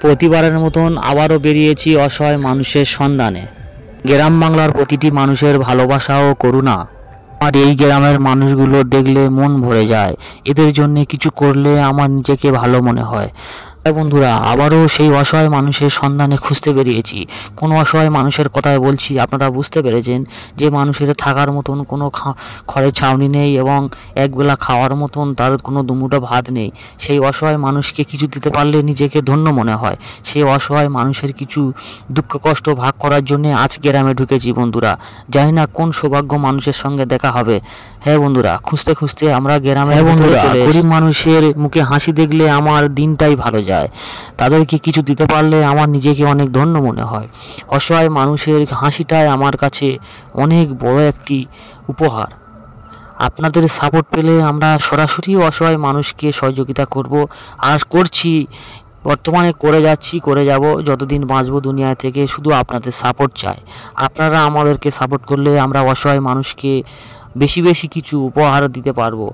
প্রতিবারের মতন আবারও বেরিয়েছি অসহায় মানুষের সন্ধানে। গ্রাম বাংলার প্রতিটি মানুষের ভালোবাসা ও করুণা আর এই গ্রামের মানুষগুলো দেখলে মন ভরে যায়। এদের জন্য কিছু করলে আমার নিজেকে ভালো মনে হয়। বন্ধুরা, আবারও সেই অসহায় মানুষের সন্ধানে খুঁজতে বেরিয়েছি। কোন অসহায় মানুষের কথাই বলছি, আপনারা বুঝতে পেরেছেন যে মানুষের থাকার মতন কোনো খড়ের ছাউনি নেই এবং একবেলা খাওয়ার মতন তার কোনো দুমুঠো ভাত নেই। সেই অসহায় মানুষকে কিছু দিতে পারলে নিজেকে ধন্য মনে হয়। সেই অসহায় মানুষের কিছু দুঃখ কষ্ট ভাগ করার জন্য আজ গ্রামে ঢুকেছি বন্ধুরা। জানি না কোন সৌভাগ্য মানুষের সঙ্গে দেখা হবে। হ্যাঁ বন্ধুরা, খুঁজতে খুঁজতে আমরা গ্রামে গরিব মানুষের মুখে হাসি দেখলে আমার দিনটাই ভালো যায়। তাদেরকে কিছু দিতে পারলে আমার নিজেকে অনেক ধন্য মনে হয়। অসহায় মানুষের হাসিটাই আমার কাছে অনেক বড় একটি উপহার। আপনাদের সাপোর্ট পেলে আমরা সরাসরি অসহায় মানুষকে সহযোগিতা করব আর করছি, বর্তমানে করে যাচ্ছি, করে যাব যতদিন বাঁচবো দুনিয়া থেকে। শুধু আপনাদের সাপোর্ট চাই। আপনারা আমাদেরকে সাপোর্ট করলে আমরা অসহায় মানুষকে বেশি বেশি কিছু উপহার দিতে পারবো।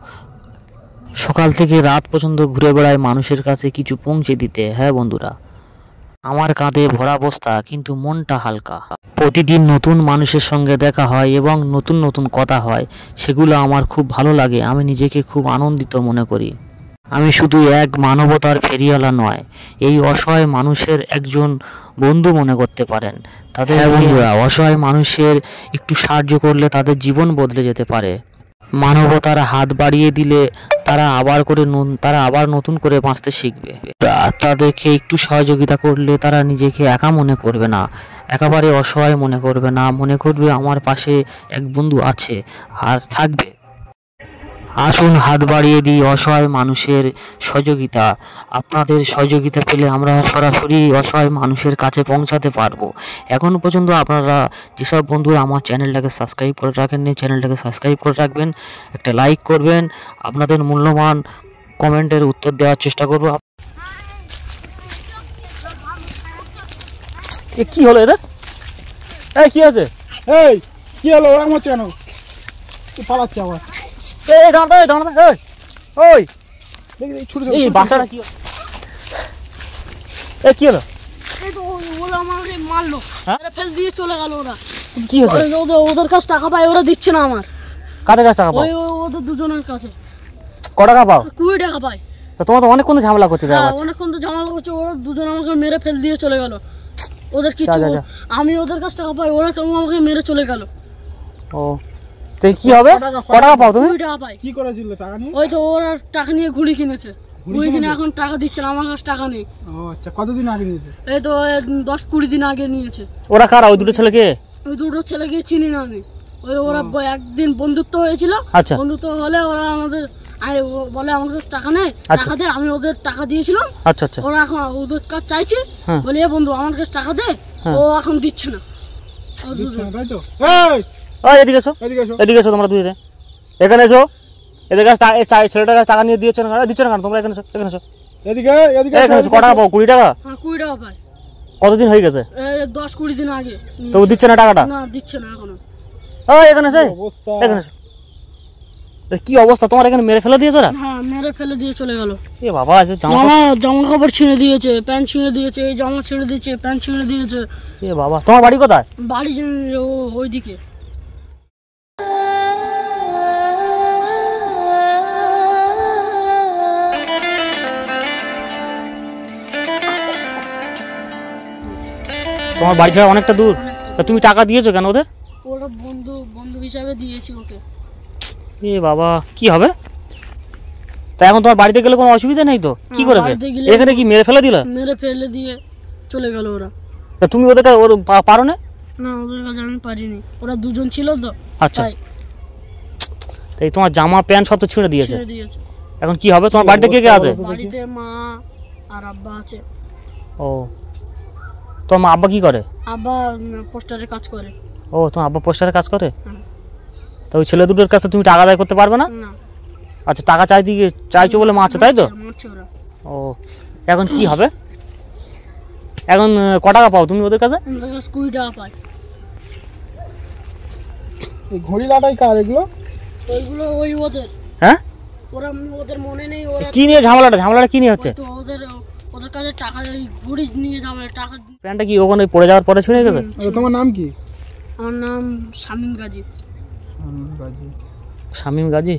সকাল থেকে রাত পর্যন্ত ঘুরে বেড়ায় মানুষের কাছে কিছু পৌঁছে দিতে। হ্যাঁ বন্ধুরা, আমার কাঁধে ভরা বস্তা কিন্তু মনটা হালকা। প্রতিদিন নতুন মানুষের সঙ্গে দেখা হয় এবং নতুন নতুন কথা হয়, সেগুলো আমার খুব ভালো লাগে। আমি নিজেকে খুব আনন্দিত মনে করি। আমি শুধু এক মানবতার ফেরিওয়ালা নয়, এই অসহায় মানুষের একজন বন্ধু মনে করতে পারেন। তাদের বন্ধুরা, অসহায় মানুষের একটু সাহায্য করলে তাদের জীবন বদলে যেতে পারে। মানবতার হাত বাড়িয়ে দিলে তারা আবার নতুন করে বাঁচতে শিখবে। তাদেরকে একটু সহযোগিতা করলে তারা নিজেকে একা মনে করবে না, একেবারে অসহায় মনে করবে না, মনে করবে আমার পাশে এক বন্ধু আছে আর থাকবে। আসুন হাত বাড়িয়ে দিই অসহায় মানুষের সহযোগিতা। আপনাদের সহযোগিতা পেলে আমরা সরাসরি অসহায় মানুষের কাছে পৌঁছাতে পারবো। এখন পর্যন্ত আপনারা যেসব বন্ধুরা আমার চ্যানেলটাকে সাবস্ক্রাইব করে রাখেননি, চ্যানেলটাকে সাবস্ক্রাইব করে রাখবেন, একটা লাইক করবেন, আপনাদের মূল্যবান কমেন্টের উত্তর দেওয়ার চেষ্টা করব। কি হলো এদের? এই কি আছে? এই কি হলো? ওরা মারছে কেন? পালাচ্ছে আবার। বাচ্চাটা কি হলো? মারলো, ফেল দিয়ে চলে গেল। ওরা কি হয়েছে? ওদের কাছে টাকা পায়, ওরা দিচ্ছে না আমার। কাদের কাছে টাকা পাও? ওদের দুজনের কাছে। কত টাকা পাও? 20 টাকা পায়। তোমার তো অনেকক্ষণ ঝামেলা করছে। অনেকক্ষণ তো ঝামেলা করছে। ওরা দুজন আমাকে মেরে ফেল দিয়ে চলে গেল। ওদের কিছু, আমি ওদের কাছে টাকা পাই, ওরা আমাকে মেরে চলে গেল। ও, তো কি হবে? কত টাকা পাও তুমি? 20 টাকা পাই। কি করেছিল টাকা নিয়ে? ওই তো ওরা টাকা নিয়ে ঘুড়ি কিনেছে। ঘুড়ি কিনে এখন টাকা দিচ্ছে না, আমার কাছে টাকা নেই। ও আচ্ছা, কতদিন আগে নিয়েছে? এই তো 10-20 দিন আগে নিয়েছে। ওরা কারা? ওই দুটো ছেলেকে? ওই দুটো ছেলেকে চিনি না আমি। ওরা একদিন বন্ধুত্ব হয়েছিল। আচ্ছা, বন্ধুত্ব হলে ওরা আমাদের বলে আমার কাছে টাকা নেই, টাকা দে। আমি ওদের টাকা দিয়েছিলাম। আচ্ছা আচ্ছা। ওরা এখন ওদের কাছে চাইছে, বলে বন্ধু আমার কাছে টাকা দে। ও এখন দিচ্ছে না। এদিকে এসো, এদিকে এসো তোমরা দুই, এখানে এসো। এদের কাছে ছেলেটার কাছে টাকা নিয়ে দিচ্ছ না দিচ্ছ না কেন তোমরা? এখানে এসো, এখানে এসো, এদিকে এদিকে। কত টাকা পাও? 20 টাকা? হ্যাঁ 20 টাকা পাই। কতদিন হয়ে গেছে? 10-20 দিন আগে। তো দিচ্ছে না টাকাটা? না, দিচ্ছে না এখনো। এখানে এসো, এখানে এসো। কি অবস্থা তোমার? এখানে মেরে ফেলে দিয়েছো? হ্যাঁ, মেরে ফেলে দিয়ে চলে গেল। এ বাবা, জামা কাপড় ছিঁড়ে দিয়েছে, প্যান্ট ছিঁড়ে দিয়েছে, এই জামা ছিঁড়ে দিয়েছে, প্যান্ট ছিঁড়ে দিয়েছে। এ বাবা, তোমার বাড়ি কোথায়? বাড়ি ওইদিকে। তোমার বাড়ি ছাড়া অনেকটা দূর। তুমি টাকা দিয়েছো কেন ওদের? ওরা বন্ধু হিসাবে দিয়েছি ওকে। এ বাবা, কি হবে? তা এখন তোমার বাড়িতে গেলে কোনো অসুবিধা নেই তো? কি করেছে? এখানে কি মেরে ফেলে দিল? মেরে ফেলে দিয়ে চলে গেল ওরা। তা তুমি ওদের কাছে পারো না? না, ওদের কাছে আমি পারিনি। ওরা দুজন ছিল তো। আচ্ছা, এই তোমার জামা প্যান্ট সব তো ছিঁড়ে দিয়েছে। এখন কি হবে? তোমার বাড়িতে কে কে আছে? বাড়িতে মা আর আব্বা আছে। ও, তোমার আব্বা কি করে? আব্বা পোস্টারে কাজ করে। ও, তোমার আব্বা পোস্টারে কাজ করে? তো ওই ছেলে দুটোর কাছে তুমি টাকা আদায় করতে পারবে না? না। আচ্ছা, টাকা চাইছো বলে মারছে, তাই তো? ও, এখন কি হবে? এখন ক টাকা পাও তুমি ওদের কাছে? 20 টাকা পাই। এই ঘড়ি লাটাই কার এগুলো? ওইগুলো ওই ওদের। হ্যাঁ, ওরা ওদের মনে নেই। ওরা কি নিয়ে ঝামেলাটা কি নিয়ে হচ্ছে? তো ওদের কাছে টাকা ওই ঘুড়ি নিয়ে যাবে টাকা। প্যান্টটা কি ওখানে পড়ে যাওয়ার পরে ছিঁড়ে গেছে? তোমার নাম কি? আমার নাম শামীম গাজী। শামীম গাজী।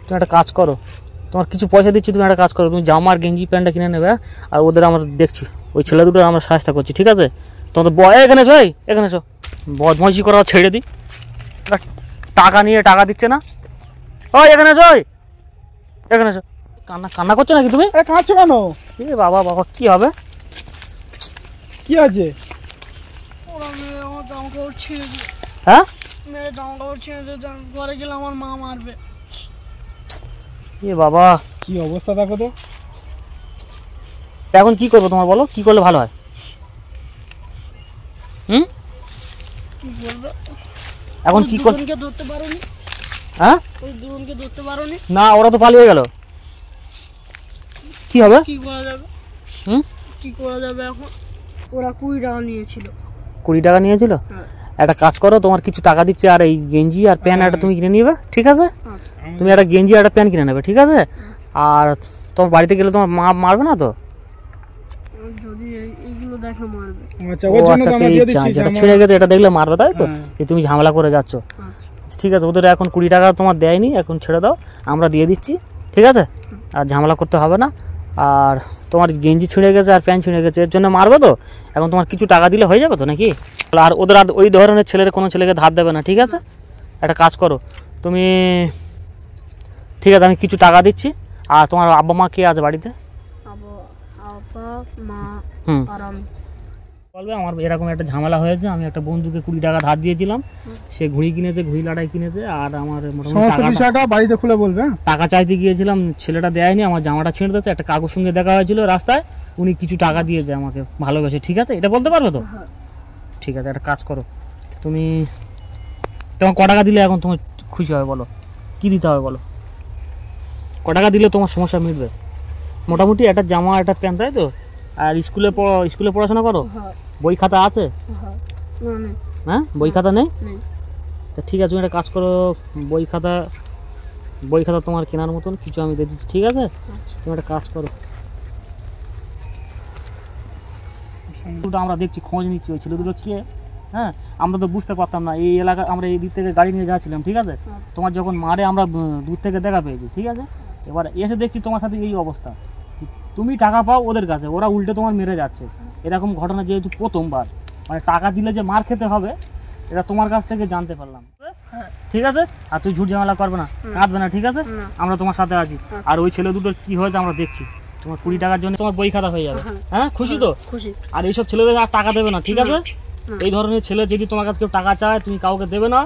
তুমি একটা কাজ করো, তোমার কিছু পয়সা দিচ্ছি, তুমি একটা কাজ করো, তুমি জামা আর গেঞ্জি প্যান্টটা কিনে নেবে, আর ওদের আমরা দেখছি, ওই ছেলে দুটো আমরা সাহায্য করছি, ঠিক আছে? তোমাদের এখানে এসো, এখানে এসো, বদমাইশি করা ছেড়ে দিই, টাকা নিয়ে টাকা দিচ্ছে না। ওই এখানে এসো, এখানে এসো। কান্না করছো নাকি তুমি? কাঁদছো কেন? বাবা বাবা কি হবে? কি আছে? ওরা মেরে আমার জামা কাপড় ছিঁড়ে দিয়ে, হ্যাঁ মেরে জামা কাপড় ছিঁড়ে দিয়ে ঘরে গেলে আমার মা মারবে। বাবা কি অবস্থা দেখো তো। এখন কি করবো তোমার, বলো কি করলে ভালো হয়? কি বলবে? এখন কি কর? দুজনকে ধরতে পারোনি? হ্যাঁ ওই দুজনকে ধরতে পারোনি? না, ওরা তো পালিয়ে গেল, কি হবে? কি করা যাবে? হুম কি করা যাবে এখন? ওরা 20 টাকা নিয়েছিল। 20 টাকা নিয়েছিল? একটা কাজ করো, তোমার কিছু টাকা দিচ্ছে, আর এই গেঞ্জি আর প্যান্ট একটা তুমি কিনে নিবে, ঠিক আছে? তুমি একটা গেঞ্জি আর একটা প্যান্ট কিনে নেবে, ঠিক আছে? আর তোমার বাড়িতে গেলে তোমার মা মারবে না তো? যদি এইগুলো দেখে মারবে। আচ্ছা, ও ওর জন্য আচ্ছা, তো আমরা দিয়ে দিচ্ছি যেটা জামা। ছিঁড়ে গেছে এটা দেখলে মারবে, তাই তো? হ্যাঁ। যে তুমি ঝামেলা করে যাচ্ছ, ঠিক আছে? ওদের এখন 20 টাকা তোমার দেয়নি, এখন ছেড়ে দাও, আমরা দিয়ে দিচ্ছি, ঠিক আছে? আর ঝামেলা করতে হবে না। আর তোমার গেঞ্জি ছিঁড়ে গেছে আর প্যান্ট ছিঁড়ে গেছে, এর জন্য মারবে তো? এখন তোমার কিছু টাকা দিলে হয়ে যাবে তো নাকি? আর ওদের আর ওই ধরনের ছেলের কোনো ছেলেকে ধার দেবে না, ঠিক আছে? একটা কাজ করো তুমি, ঠিক আছে? আমি কিছু টাকা দিচ্ছি। আর তোমার আব্বা মা কে আছে বাড়িতে? আব্বা মা হুম আর আমি। বলবে আমার এরকম একটা ঝামেলা হয়েছে, আমি একটা বন্ধুকে 20 টাকা ধার দিয়েছিলাম, সে ঘুড়ি কিনেছে, ঘুড়ি লাটাই কিনেছে, আর আমার মোটামুটি সমস্ত বিষয়টা বাড়িতে খুলে বলবে। টাকা চাইতে গিয়েছিলাম, ছেলেটা দেয়নি, আমার জামাটা ছিঁড়ে দিয়েছে, একটা কাকুর সঙ্গে দেখা হয়েছিল রাস্তায়, উনি কিছু টাকা দিয়েছে আমাকে ভালোবেসে, ঠিক আছে? এটা বলতে পারবে তো? ঠিক আছে, একটা কাজ করো তুমি, তোমার ক টাকা দিলে এখন তোমার খুশি হবে বলো, কি দিতে হবে বলো? ক টাকা দিলে তোমার সমস্যা মিটবে? মোটামুটি একটা জামা একটা প্যান্ট, তাই তো? আর স্কুলে পড়াশোনা করো? বই খাতা আছে? হ্যাঁ, বই খাতা নেই? তা ঠিক আছে, তুমি একটা কাজ করো, বই খাতা তোমার কেনার মতন কিছু আমি দিয়ে দিচ্ছি, ঠিক আছে? তুমি একটা কাজ করো, দুটো আমরা দেখছি, খোঁজ নিচ্ছি ওই ছেলে দুটো কে। হ্যাঁ, আমরা তো বুঝতে পারতাম না, এই এলাকা আমরা এই দিক থেকে গাড়ি নিয়ে যাচ্ছিলাম, ঠিক আছে? তোমার যখন মারে আমরা দূর থেকে দেখা পেয়েছি, ঠিক আছে? এবার এসে দেখছি তোমার সাথে এই অবস্থা, তুমি টাকা পাও ওদের কাছে, ওরা উল্টে তোমার মেরে যাচ্ছে। এরকম ঘটনা যেহেতু প্রথমবার, মানে টাকা দিলে যে মার খেতে হবে এটা তোমার কাছ থেকে জানতে পারলাম, ঠিক আছে? আর তুই ঝুট ঝামেলা করবে না, কাঁদবে না, ঠিক আছে? আমরা তোমার সাথে আছি। আর ওই ছেলে দুটোর কি হয়েছে আমরা দেখছি, তোমার 20 টাকার জন্য তোমার বই খাতা হয়ে যাবে। হ্যাঁ, খুশি তো? খুশি। আর এইসব ছেলেদের আর টাকা দেবে না, ঠিক আছে? এই ধরনের ছেলে যদি তোমার কাছে কেউ টাকা চায়, তুমি কাউকে দেবে না।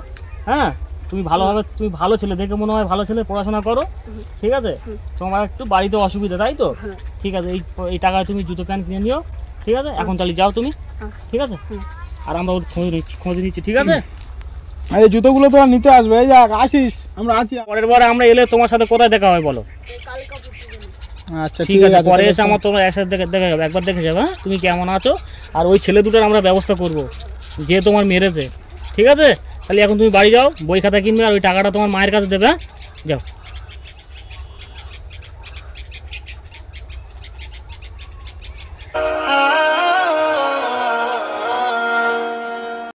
হ্যাঁ, তুমি ভালোভাবে, তুমি ভালো ছেলে দেখে মনে হয় ভালো ছেলে, পড়াশোনা করো, ঠিক আছে? তোমার একটু বাড়িতে অসুবিধা, তাই তো? ঠিক আছে, এই টাকায় তুমি জুতো প্যান্ট কিনে নিও, ঠিক আছে? এখন তাহলে যাও তুমি, ঠিক আছে? আর আমরা ওদের খোঁজ নিচ্ছি, ঠিক আছে? আর এই জুতোগুলো তো নিতে আসবে, এই যাক আসিস, আমরা আছি। পরের বার আমরা এলে তোমার সাথে কোথায় দেখা হয় বলো? আচ্ছা, ঠিক আছে, পরে এসে আমার তোমার একসাথে দেখা যাবে, একবার দেখে যাবে, হ্যাঁ, তুমি কেমন আছো। আর ওই ছেলে দুটোর আমরা ব্যবস্থা করব, যে তোমার মেরেছে, ঠিক আছে? তাহলে এখন তুমি বাড়ি যাও, বই খাতা কিনবে, আর ওই টাকাটা তোমার মায়ের কাছে দেবে, হ্যাঁ? যাও।